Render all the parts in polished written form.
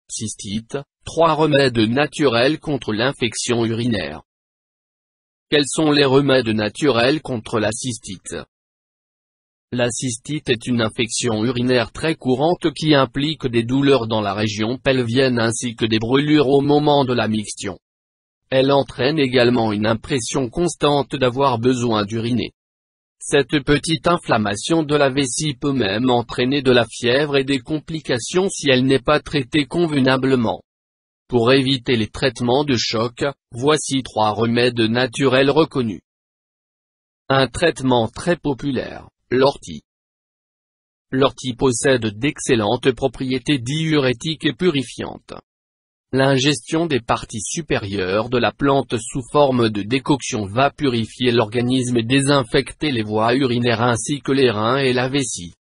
Cystite, 3 remèdes naturels contre l'infection urinaire. Quels sont les remèdes naturels contre la cystite? La cystite est une infection urinaire très courante qui implique des douleurs dans la région pelvienne ainsi que des brûlures au moment de la miction. Elle entraîne également une impression constante d'avoir besoin d'uriner. Cette petite inflammation de la vessie peut même entraîner de la fièvre et des complications si elle n'est pas traitée convenablement. Pour éviter les traitements de choc, voici 3 remèdes naturels reconnus. Un traitement très populaire, l'ortie. L'ortie possède d'excellentes propriétés diurétiques et purifiantes. L'ingestion des parties supérieures de la plante sous forme de décoction va purifier l'organisme et désinfecter les voies urinaires ainsi que les reins et la vessie.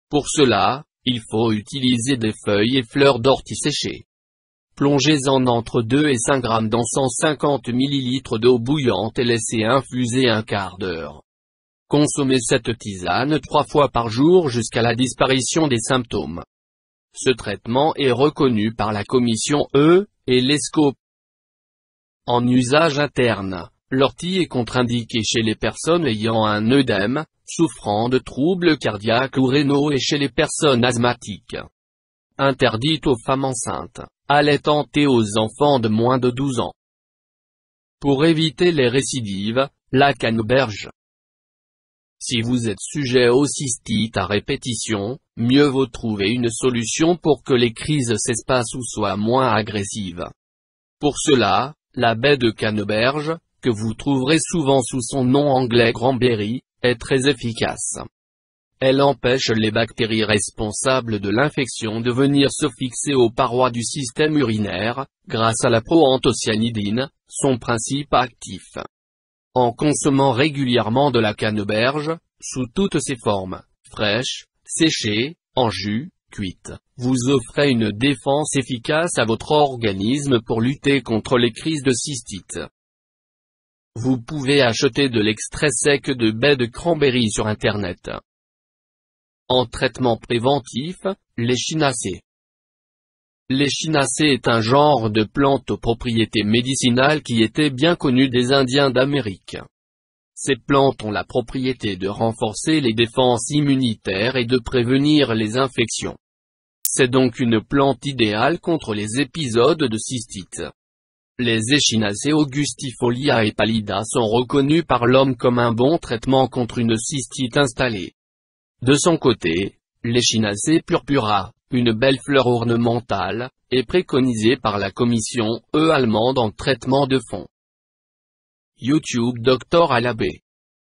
Pour cela, il faut utiliser des feuilles et fleurs d'ortie séchées. Plongez-en entre 2 et 5 grammes dans 150 ml d'eau bouillante et laissez infuser un quart d'heure. Consommez cette tisane 3 fois par jour jusqu'à la disparition des symptômes. Ce traitement est reconnu par la Commission E et l'ESCO. En usage interne, l'ortie est contre-indiquée chez les personnes ayant un œdème, souffrant de troubles cardiaques ou rénaux et chez les personnes asthmatiques. Interdite aux femmes enceintes, allaitantes et aux enfants de moins de 12 ans. Pour éviter les récidives, la canneberge. Si vous êtes sujet aux cystites à répétition, mieux vaut trouver une solution pour que les crises s'espacent ou soient moins agressives. Pour cela, la baie de canneberge, que vous trouverez souvent sous son nom anglais cranberry, est très efficace. Elle empêche les bactéries responsables de l'infection de venir se fixer aux parois du système urinaire, grâce à la proanthocyanidine, son principe actif. En consommant régulièrement de la canneberge, sous toutes ses formes, fraîche, séchée, en jus, cuite, vous offrez une défense efficace à votre organisme pour lutter contre les crises de cystite. Vous pouvez acheter de l'extrait sec de baie de cranberry sur Internet. En traitement préventif, l'échinacée. L'échinacée est un genre de plante aux propriétés médicinales qui était bien connu des Indiens d'Amérique. Ces plantes ont la propriété de renforcer les défenses immunitaires et de prévenir les infections. C'est donc une plante idéale contre les épisodes de cystite. Les Echinacées augustifolia et pallida sont reconnus par l'homme comme un bon traitement contre une cystite installée. De son côté, l'Echinacée purpura, une belle fleur ornementale, est préconisée par la Commission E allemande en traitement de fond. YouTube Dr Alabé.